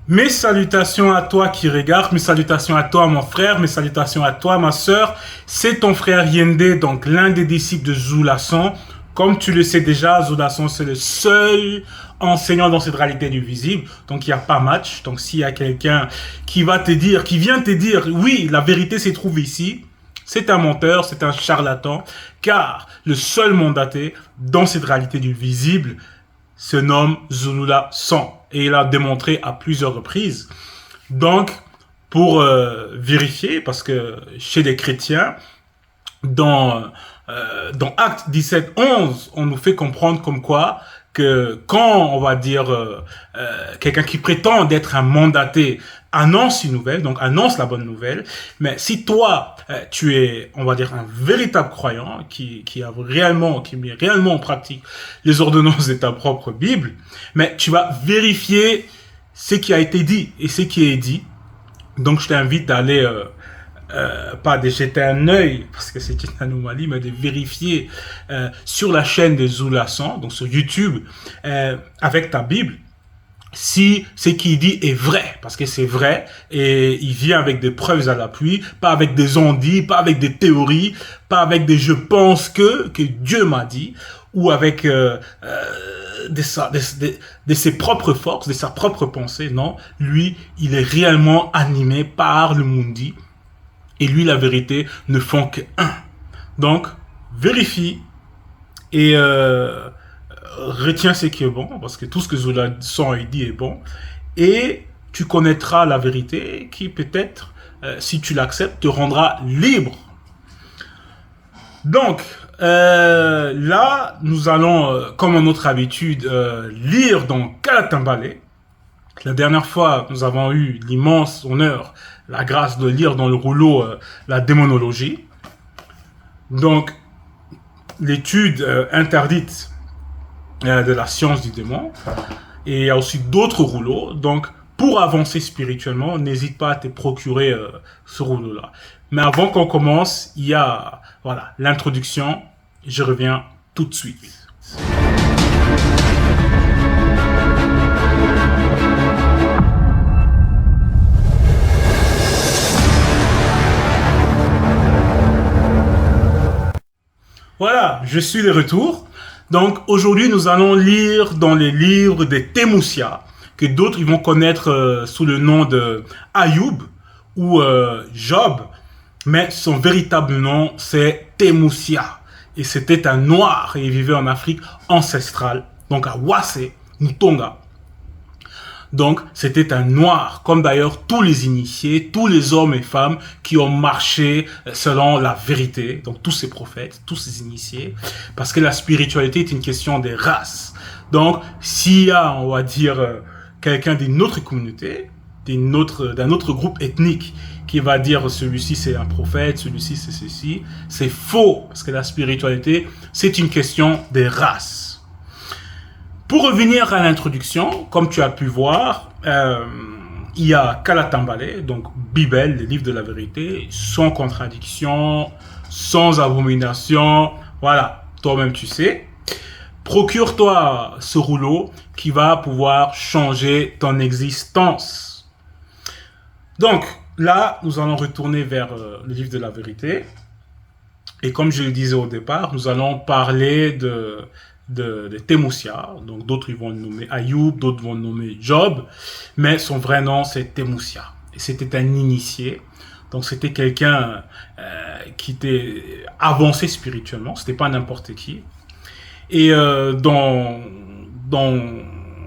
Mes salutations à toi qui regarde, mes salutations à toi mon frère, mes salutations à toi ma sœur. C'est ton frère Yende, donc l'un des disciples de Zulason. Comme tu le sais déjà, Zulason c'est le seul enseignant dans cette réalité du visible. Donc il n'y a pas match. Donc s'il y a quelqu'un qui va te dire, qui vient te dire, oui, la vérité se trouve ici, c'est un menteur, c'est un charlatan, car le seul mandaté dans cette réalité du visible se nomme Zulula 100 et il a démontré à plusieurs reprises. Donc, pour vérifier, parce que chez les chrétiens, dans Actes 17, 11, on nous fait comprendre comme quoi que quand, on va dire, quelqu'un qui prétend d'être un mandaté annonce une nouvelle, donc annonce la bonne nouvelle, mais si toi, tu es, on va dire, un véritable croyant qui met réellement en pratique les ordonnances de ta propre Bible, mais tu vas vérifier ce qui a été dit et ce qui est dit. Donc, je t'invite d'aller pas de jeter un œil, parce que c'est une anomalie, mais de vérifier sur la chaîne de Zulason, donc sur YouTube, avec ta Bible, si ce qu'il dit est vrai, parce que c'est vrai, et il vient avec des preuves à l'appui, pas avec des on-dit, pas avec des théories, pas avec des je pense que Dieu m'a dit, ou avec de ses propres forces, de sa propre pensée. Non, lui, il est réellement animé par le Mundi, et lui, la vérité, ne font que un. Donc, vérifie et retiens ce qui est bon, parce que tout ce que Zulason dit est bon, et tu connaîtras la vérité qui peut-être, si tu l'acceptes, te rendra libre. Donc, là, nous allons, comme en notre habitude, lire dans Kalatambale. La dernière fois, nous avons eu l'immense honneur, la grâce de lire dans le rouleau la démonologie. Donc, l'étude interdite de la science du démon. Et il y a aussi d'autres rouleaux. Donc, pour avancer spirituellement, n'hésite pas à te procurer ce rouleau-là. Mais avant qu'on commence, il y a voilà, l'introduction. Je reviens tout de suite. Voilà, je suis de retour. Donc aujourd'hui, nous allons lire dans les livres de Temoussia, que d'autres ils vont connaître sous le nom de Ayoub ou Job, mais son véritable nom c'est Temoussia. Et c'était un noir et il vivait en Afrique ancestrale, donc à Wassé, Mutonga. Donc, c'était un noir, comme d'ailleurs tous les initiés, tous les hommes et femmes qui ont marché selon la vérité. Donc, tous ces prophètes, tous ces initiés. Parce que la spiritualité est une question des races. Donc, s'il y a, on va dire, quelqu'un d'une autre communauté, d'un autre groupe ethnique, qui va dire celui-ci c'est un prophète, celui-ci c'est ceci, c'est faux. Parce que la spiritualité, c'est une question des races. Pour revenir à l'introduction, comme tu as pu voir, il y a Kalatambale, donc Bible, le livre de la vérité, sans contradiction, sans abomination. Voilà, toi-même tu sais. Procure-toi ce rouleau qui va pouvoir changer ton existence. Donc là, nous allons retourner vers le livre de la vérité. Et comme je le disais au départ, nous allons parler de Temoussia, donc d'autres ils vont le nommer Ayoub, d'autres vont le nommer Job, mais son vrai nom c'est Temoussia. Et c'était un initié, donc c'était quelqu'un qui était avancé spirituellement, c'était pas n'importe qui. Et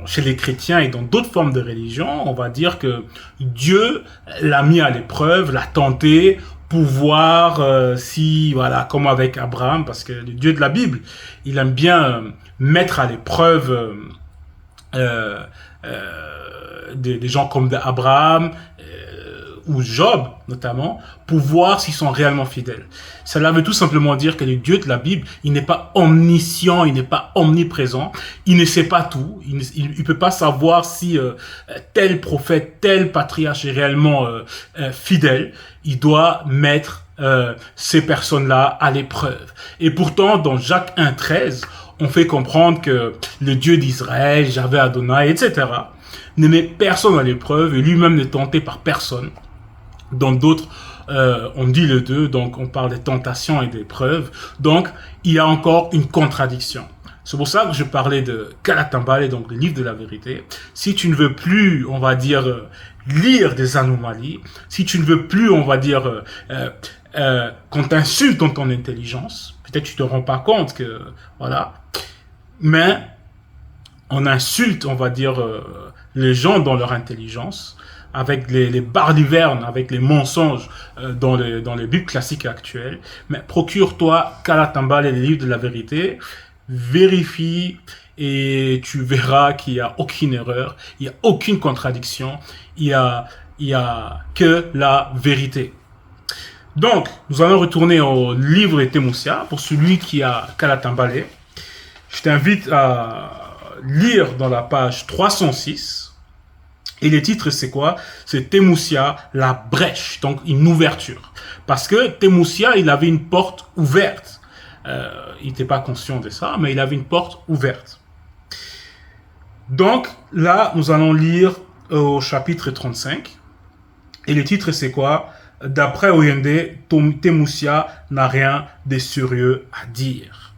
chez les chrétiens et dans d'autres formes de religion, on va dire que Dieu l'a mis à l'épreuve, l'a tenté, pour voir si, voilà, comme avec Abraham, parce que le Dieu de la Bible, il aime bien mettre à l'épreuve des gens comme Abraham ou Job, notamment, pour voir s'ils sont réellement fidèles. Cela veut tout simplement dire que le Dieu de la Bible, il n'est pas omniscient, il n'est pas omniprésent, il ne sait pas tout, il ne peut pas savoir si tel prophète, tel patriarche est réellement fidèle. Il doit mettre ces personnes-là à l'épreuve. Et pourtant, dans Jacques 1,13, on fait comprendre que le Dieu d'Israël, Yahvé Adonai, etc., ne met personne à l'épreuve et lui-même n'est tenté par personne. Dans d'autres, on dit les deux, donc on parle des tentations et des preuves. Donc, il y a encore une contradiction. C'est pour ça que je parlais de Kalatambale, donc le livre de la vérité. Si tu ne veux plus, on va dire, lire des anomalies, si tu ne veux plus, on va dire, qu'on t'insulte dans ton intelligence, peut-être tu te rends pas compte que, voilà, mais on insulte, on va dire, les gens dans leur intelligence, avec les balivernes, avec les mensonges dans les Bibles classiques actuelles. Mais procure-toi Kalatambale et les livres de la vérité, vérifie et tu verras qu'il n'y a aucune erreur, il n'y a aucune contradiction, il y a que la vérité. Donc, nous allons retourner au livre de Temosia pour celui qui a Kalatambale. Je t'invite à lire dans la page 306. Et le titre, c'est quoi? C'est Temosia, la brèche, donc une ouverture. Parce que Temosia, il avait une porte ouverte. Il n'était pas conscient de ça, mais il avait une porte ouverte. Donc, là, nous allons lire au chapitre 35. Et le titre, c'est quoi? D'après Oyende, Temosia n'a rien de sérieux à dire.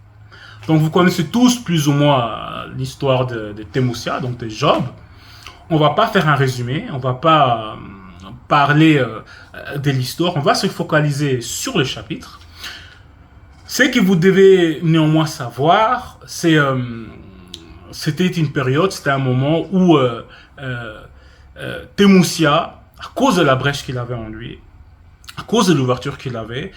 Donc, vous connaissez tous plus ou moins l'histoire de Temosia, donc de Job. On va pas faire un résumé, on va pas parler de l'histoire, on va se focaliser sur le chapitre. Ce que vous devez néanmoins savoir, c'était une période, c'était un moment où Temosia, à cause de la brèche qu'il avait en lui, à cause de l'ouverture qu'il avait,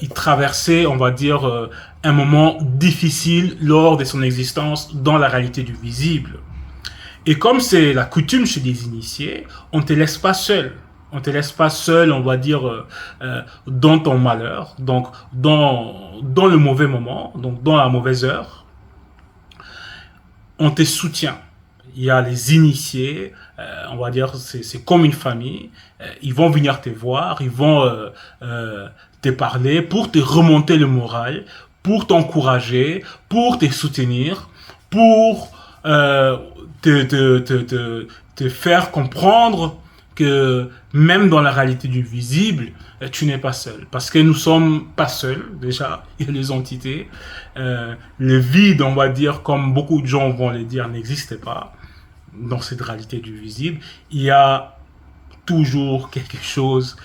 il traversait, on va dire, un moment difficile lors de son existence dans la réalité du visible. Et comme c'est la coutume chez les initiés, on ne te laisse pas seul. On ne te laisse pas seul, on va dire, dans ton malheur, donc dans le mauvais moment, donc dans la mauvaise heure. On te soutient. Il y a les initiés, on va dire, c'est comme une famille. Ils vont venir te voir, ils vont te parler pour te remonter le moral, pour t'encourager, pour te soutenir, pour te faire comprendre que même dans la réalité du visible, tu n'es pas seul. Parce que nous sommes pas seuls, déjà, il y a les entités. Le vide, on va dire, comme beaucoup de gens vont le dire, n'existe pas dans cette réalité du visible. Il y a toujours quelque chose,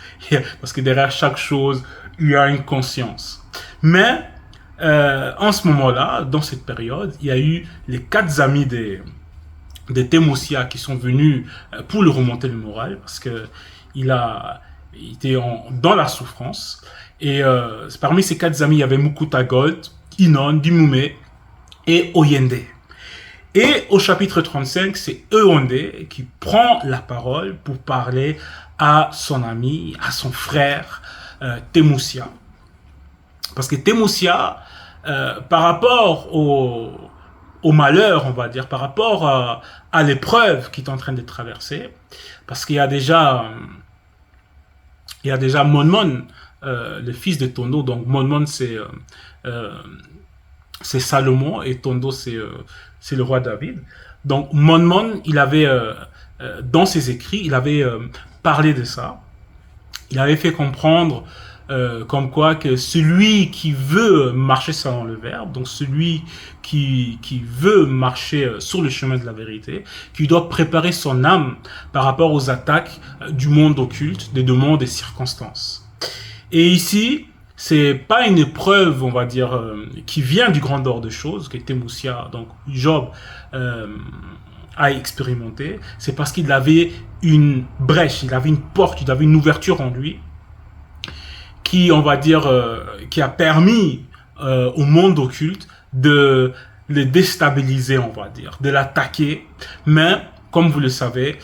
parce que derrière chaque chose, il y a une conscience. Mais en ce moment-là, dans cette période, il y a eu les 4 amis de Temosia qui sont venus pour lui remonter le moral parce que il était dans la souffrance. Et parmi ces 4 amis, il y avait Mukuta Gold, Inon, Dimoume et Oyende. Et au chapitre 35, c'est Oyende qui prend la parole pour parler à son ami, à son frère Temosia. Parce que Temosia, par rapport au malheur, on va dire, par rapport à l'épreuve qu'il est en train de traverser, parce qu'il y a déjà Monmon, le fils de Tondo. Donc Monmon, c'est Salomon et Tondo, c'est le roi David. Donc Monmon, il avait dans ses écrits, il avait parlé de ça. Il avait fait comprendre comme quoi que celui qui veut marcher selon le verbe, donc celui qui veut marcher sur le chemin de la vérité, qui doit préparer son âme par rapport aux attaques du monde occulte, des demandes, des circonstances. Et ici, c'est pas une épreuve, on va dire, qui vient du grand ordre de choses, que Temosia, donc Job, a expérimenté. C'est parce qu'il avait une brèche, il avait une porte, il avait une ouverture en lui, qui, on va dire, qui a permis au monde occulte de le déstabiliser, on va dire, de l'attaquer. Mais, comme vous le savez,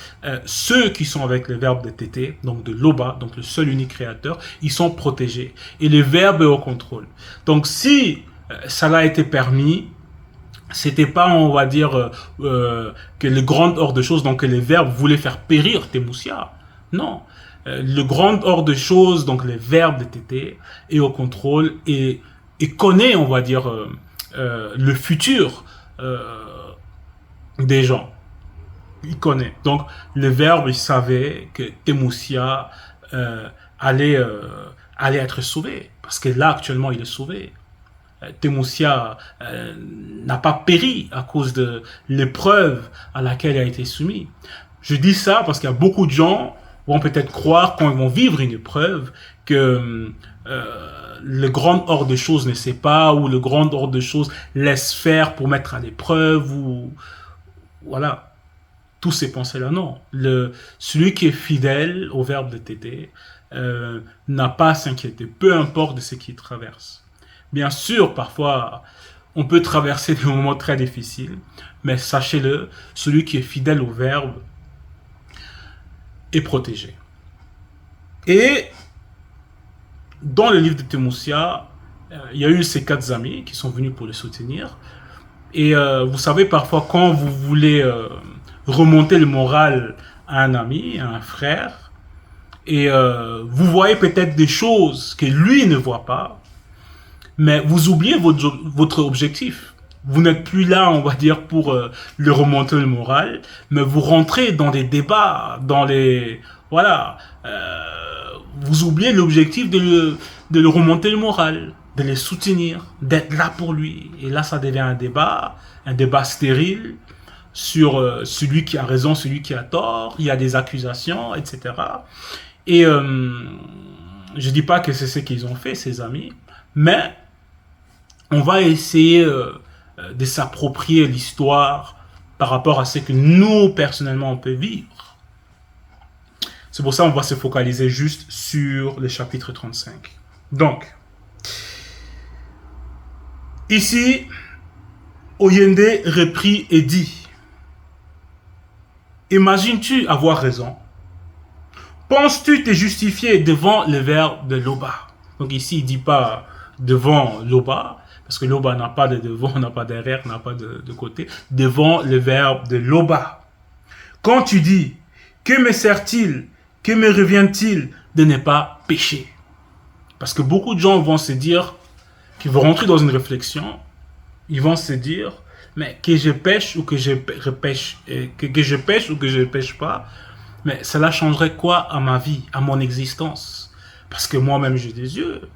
ceux qui sont avec le verbe de Tété, donc de Loba, donc le seul unique créateur, ils sont protégés. Et le verbe est au contrôle. Donc, si ça l'a été permis, c'était pas, on va dire, que le grand ordre de choses, donc que les verbes voulaient faire périr Temosia. Non. Le grand ordre de choses, donc les verbes de Tété, est au contrôle et connaît, on va dire, le futur des gens. il connaît. Donc, le Verbe, il savait que Temoussia allait, allait être sauvé. Parce que là, actuellement, il est sauvé. Temoussia n'a pas péri à cause de l'épreuve à laquelle il a été soumis. Je dis ça parce qu'il y a beaucoup de gens vont peut-être croire quand ils vont vivre une épreuve que le grand ordre de choses ne sait pas ou le grand ordre de choses laisse faire pour mettre à l'épreuve ou voilà. Tous ces pensées-là, non. Celui qui est fidèle au verbe de t'aider n'a pas à s'inquiéter, peu importe de ce qu'il traverse. Bien sûr, parfois, on peut traverser des moments très difficiles, mais sachez-le, celui qui est fidèle au verbe est protégé. Et dans le livre de Temoussia, il y a eu ces 4 amis qui sont venus pour le soutenir. Et vous savez, parfois, quand vous voulez remonter le moral à un ami, à un frère, et vous voyez peut-être des choses que lui ne voit pas, mais vous oubliez votre objectif. Vous n'êtes plus là, on va dire, pour le remonter le moral, mais vous rentrez dans des débats, dans les... Voilà. Vous oubliez l'objectif de le remonter le moral, de les soutenir, d'être là pour lui. Et là, ça devient un débat stérile sur celui qui a raison, celui qui a tort. Il y a des accusations, etc. Et je dis pas que c'est ce qu'ils ont fait, ces amis, mais on va essayer de s'approprier l'histoire par rapport à ce que nous, personnellement, on peut vivre. C'est pour ça qu'on va se focaliser juste sur le chapitre 35. Donc, ici, Oyende reprit et dit, « Imagines-tu avoir raison? Penses-tu te justifier devant le verbe de Loba ?» Donc ici, il ne dit pas devant Loba, parce que Loba n'a pas de devant, n'a pas derrière, n'a pas de côté. Devant le verbe de Loba. Quand tu dis, que me sert-il, que me revient-il de ne pas pécher? Parce que beaucoup de gens vont se dire, qu'ils vont rentrer dans une réflexion, ils vont se dire, mais que je pêche ou que je pêche, que je pêche ou que je ne pêche pas, mais cela changerait quoi à ma vie, à mon existence? Parce que moi-même j'ai des yeux.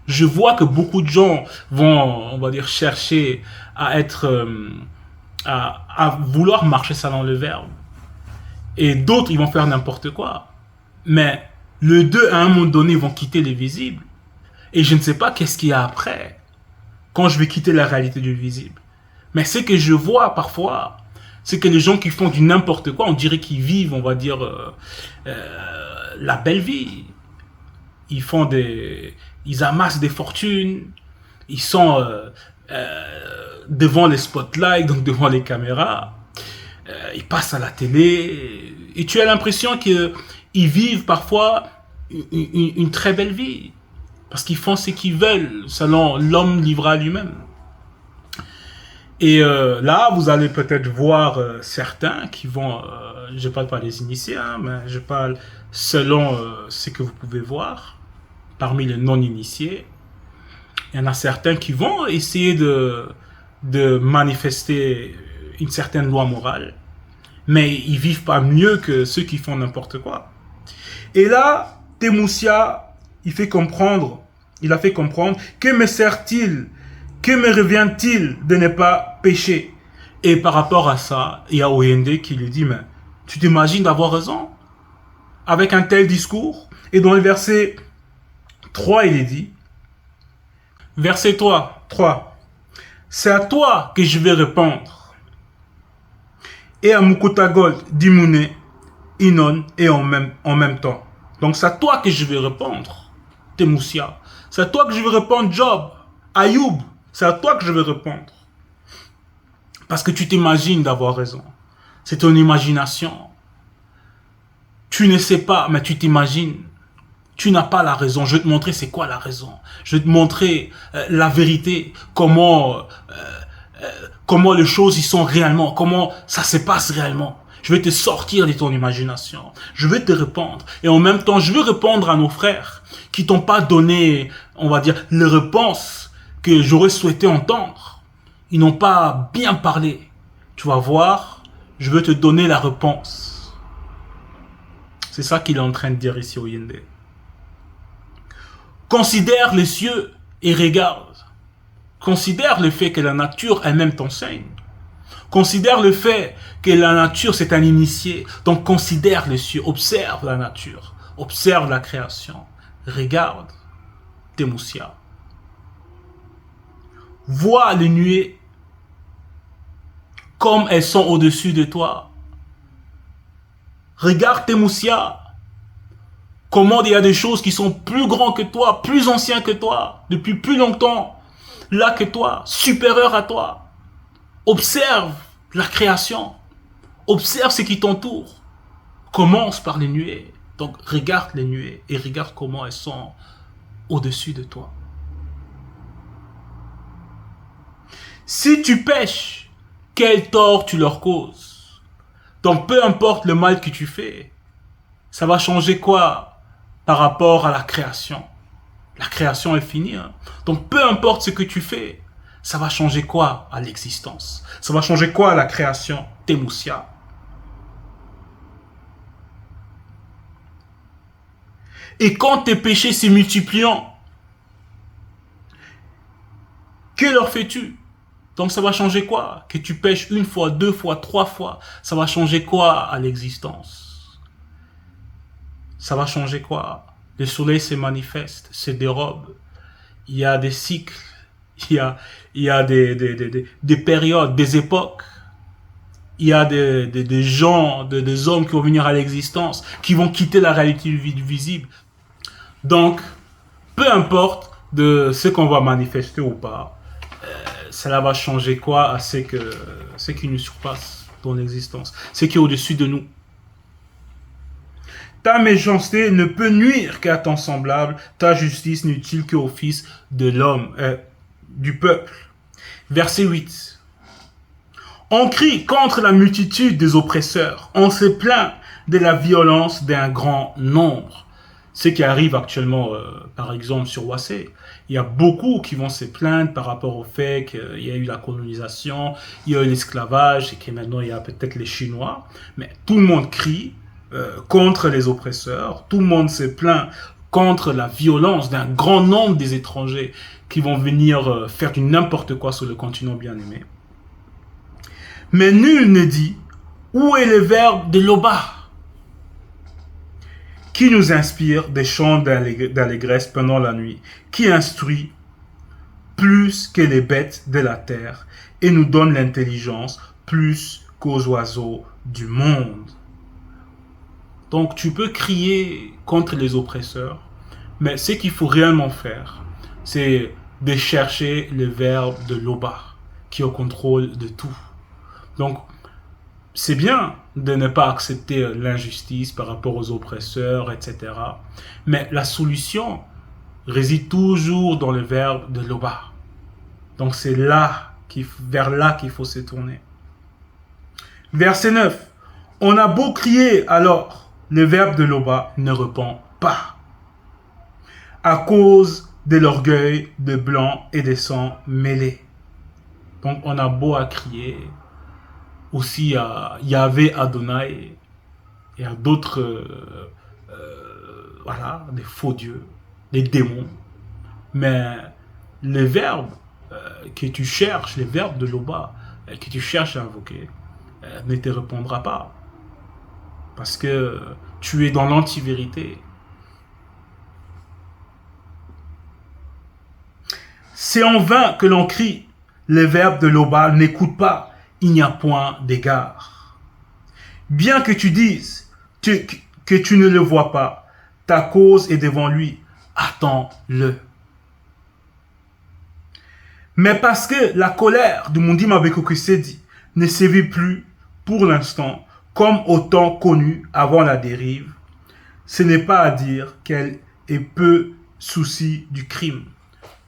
Je vois que beaucoup de gens vont, on va dire, chercher à être, à vouloir marcher selon le verbe. Et d'autres, ils vont faire n'importe quoi. Mais les deux, à un moment donné, vont quitter les visibles. Et je ne sais pas qu'est-ce qu'il y a après, quand je vais quitter la réalité du visible. Mais ce que je vois parfois, c'est que les gens qui font du n'importe quoi, on dirait qu'ils vivent, on va dire, la belle vie. Ils amassent des fortunes, ils sont devant les spotlights, donc devant les caméras, ils passent à la télé, et tu as l'impression qu'ils vivent parfois une très belle vie, parce qu'ils font ce qu'ils veulent, selon l'homme livré à lui-même. Et là, vous allez peut-être voir certains qui vont, je ne parle pas des initiés, hein, mais je parle selon ce que vous pouvez voir, parmi les non-initiés. Il y en a certains qui vont essayer de manifester une certaine loi morale, mais ils vivent pas mieux que ceux qui font n'importe quoi. Et là, Temoussia, il a fait comprendre, que me sert-il, que me revient-il de ne pas pécher? Et par rapport à ça, il y a Oyende qui lui dit, mais tu t'imagines d'avoir raison avec un tel discours? Et dans le verset 3, il est dit, verset 3, c'est à toi que je vais répondre. Et à Mukutagol, Dimune, Inon, et en même temps. Donc c'est à toi que je vais répondre, Temoussia. C'est à toi que je vais répondre, Job, Ayoub. C'est à toi que je vais répondre. Parce que tu t'imagines d'avoir raison. C'est ton imagination. Tu ne sais pas, mais tu t'imagines. Tu n'as pas la raison. Je vais te montrer c'est quoi la raison. Je vais te montrer la vérité. Comment les choses y sont réellement. Comment ça se passe réellement. Je vais te sortir de ton imagination. Je vais te répondre. Et en même temps, je vais répondre à nos frères qui t'ont pas donné, on va dire, les réponses que j'aurais souhaité entendre. Ils n'ont pas bien parlé. Tu vas voir, Je veux te donner la réponse. C'est ça qu'il est en train de dire ici au Yende. Considère les cieux et regarde. Considère le fait que la nature elle-même t'enseigne. Considère le fait que la nature c'est un initié. Donc considère les cieux, observe la nature, observe la création. Regarde Temusia. Vois les nuées comme elles sont au-dessus de toi. Regarde Temusia. Comment il y a des choses qui sont plus grandes que toi, plus anciennes que toi, depuis plus longtemps, là que toi, supérieures à toi. Observe la création. Observe ce qui t'entoure. Commence par les nuées. Donc regarde les nuées et regarde comment elles sont au-dessus de toi. Si tu pêches, quel tort tu leur causes? Donc peu importe le mal que tu fais, ça va changer quoi par rapport à la création? La création est finie. Hein? Donc peu importe ce que tu fais, ça va changer quoi à l'existence? Ça va changer quoi à la création? Temusia. Et quand tes péchés se multiplient, que leur fais-tu? Donc ça va changer quoi? Que tu pêches une fois, deux fois, trois fois, ça va changer quoi à l'existence? Ça va changer quoi? Le soleil se manifeste, se dérobe. Il y a des cycles, il y a des périodes, des époques. Il y a des gens, des hommes qui vont venir à l'existence, qui vont quitter la réalité du visible. Donc, peu importe de ce qu'on va manifester ou pas, cela va changer quoi à ce qui nous surpasse dans l'existence, ce qui est au-dessus de nous. Ta méchanceté ne peut nuire qu'à ton semblable, ta justice n'utile qu'au fils de l'homme, du peuple. Verset 8. On crie contre la multitude des oppresseurs, on se plaint de la violence d'un grand nombre. Ce qui arrive actuellement, par exemple, sur Wassé. Il y a beaucoup qui vont se plaindre par rapport au fait qu'il y a eu la colonisation, il y a eu l'esclavage et que maintenant il y a peut-être les Chinois. Mais tout le monde crie contre les oppresseurs, tout le monde se plaint contre la violence d'un grand nombre des étrangers qui vont venir faire du n'importe quoi sur le continent bien-aimé. Mais nul ne dit où est le verbe de l'Oba qui nous inspire des chants d'allégresse pendant la nuit, qui instruit plus que les bêtes de la terre et nous donne l'intelligence plus qu'aux oiseaux du monde. Donc tu peux crier contre les oppresseurs, mais ce qu'il faut réellement faire, c'est de chercher le verbe de l'Oba, qui est au contrôle de tout. Donc, c'est bien de ne pas accepter l'injustice par rapport aux oppresseurs, etc. Mais la solution réside toujours dans le verbe de l'Oba. Donc c'est vers là qu'il faut se tourner. Verset 9. On a beau crier alors, le verbe de l'Oba ne répond pas. À cause de l'orgueil de blanc et de sang mêlés. Donc on a beau à crier. Aussi à Yahvé Adonai et à d'autres voilà, des faux dieux, des démons. Mais les verbes que tu cherches, les verbes de l'Oba que tu cherches à invoquer, ne te répondra pas. Parce que tu es dans l'anti-vérité. C'est en vain que l'on crie, les verbes de l'Oba n'écoutent pas. Il n'y a point d'égard. Bien que tu dises que tu ne le vois pas, ta cause est devant lui. Attends-le. Mais parce que la colère de Mundi Mabekokesedi ne sévit plus pour l'instant comme au temps connu avant la dérive, ce n'est pas à dire qu'elle est peu souci du crime.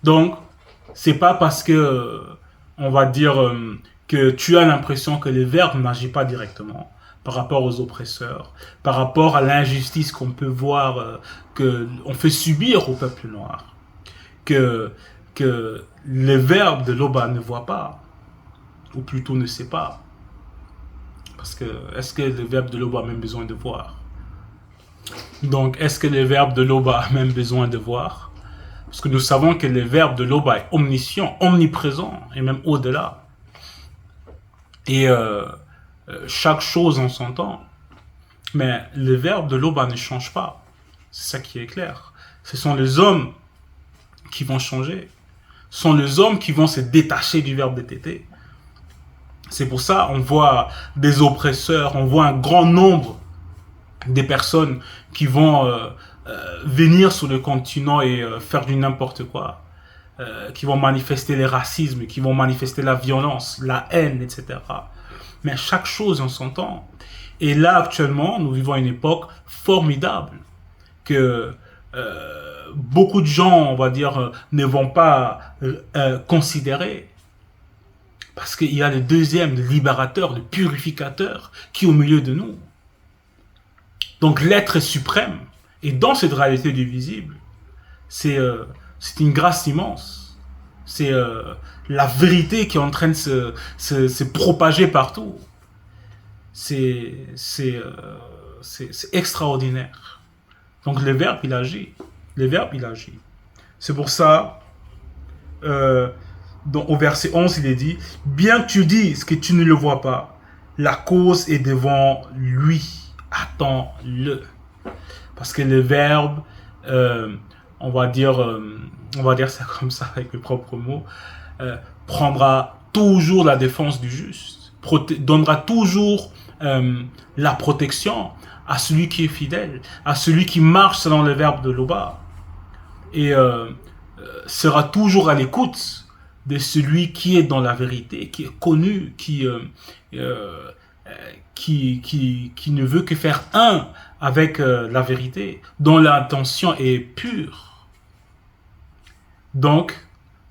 Donc, c'est pas parce que, on va dire, que tu as l'impression que le verbe n'agit pas directement par rapport aux oppresseurs, par rapport à l'injustice qu'on peut voir, qu'on fait subir au peuple noir, que le verbe de l'Oba ne voit pas, ou plutôt ne sait pas. Parce que, est-ce que le verbe de l'Oba a même besoin de voir? Donc, est-ce que le verbe de l'Oba a même besoin de voir? Parce que nous savons que le verbe de l'Oba est omniscient, omniprésent, et même au-delà. Et chaque chose en son temps. Mais le verbe de l'Oba ne change pas. C'est ça qui est clair. Ce sont les hommes qui vont changer. Ce sont les hommes qui vont se détacher du verbe de tété. C'est pour ça on voit des oppresseurs, on voit un grand nombre des personnes qui vont venir sur le continent et faire du n'importe quoi, qui vont manifester le racisme, qui vont manifester la violence, la haine, etc. Mais chaque chose en son temps. Et là, actuellement, nous vivons une époque formidable que beaucoup de gens, on va dire, ne vont pas considérer. Parce qu'il y a le deuxième, le libérateur, le purificateur, qui est au milieu de nous. Donc l'être suprême. Et dans cette réalité du visible, c'est une grâce immense. C'est la vérité qui est en train de se propager partout. C'est extraordinaire. Donc le verbe, il agit. Le verbe, il agit. C'est pour ça, au verset 11, il est dit, « Bien que tu dises que tu ne le vois pas, la cause est devant lui. Attends-le. » Parce que le verbe, on va dire ça comme ça avec mes propres mots, prendra toujours la défense du juste, donnera toujours la protection à celui qui est fidèle, à celui qui marche selon le verbe de l'Oba, et sera toujours à l'écoute de celui qui est dans la vérité, qui est connu, qui ne veut que faire un avec la vérité, dont l'intention est pure. Donc,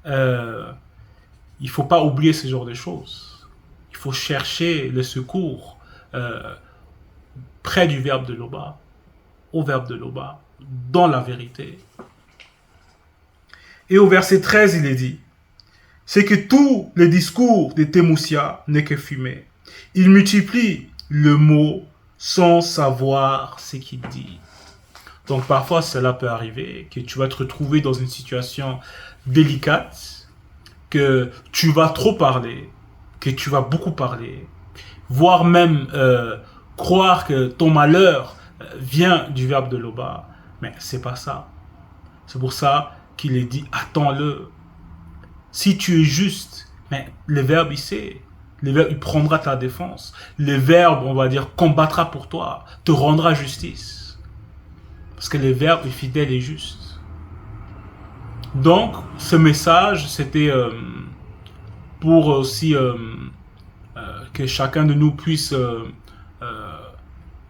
il ne faut pas oublier ce genre de choses. Il faut chercher le secours près du verbe de l'Oba, au verbe de l'Oba, dans la vérité. Et au verset 13, il est dit, c'est que tout le discours de Temoussia n'est que fumée. Il multiplie le mot sans savoir ce qu'il dit. Donc parfois, cela peut arriver, que tu vas te retrouver dans une situation délicate, que tu vas trop parler, que tu vas beaucoup parler, voire même croire que ton malheur vient du verbe de l'Oba. Mais c'est pas ça. C'est pour ça qu'il est dit, attends-le. Si tu es juste, mais le verbe, il sait. Le verbe, il prendra ta défense. Le verbe, on va dire, combattra pour toi, te rendra justice. Parce que le verbe est fidèle et juste. Donc, ce message, c'était pour aussi que chacun de nous puisse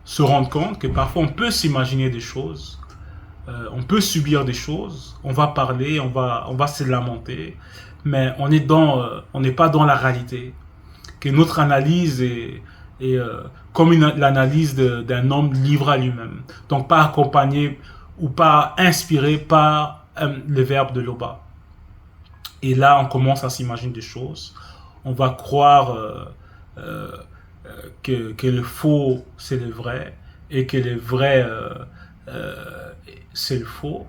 se rendre compte que parfois on peut s'imaginer des choses, on peut subir des choses, on va parler, on va se lamenter, mais on n'est pas dans la réalité. Que notre analyse est comme l'analyse d'un homme livré à lui-même. Donc pas accompagné ou pas inspiré par le verbe de l'Oba. Et là, on commence à s'imaginer des choses. On va croire que le faux, c'est le vrai, et que le vrai, c'est le faux.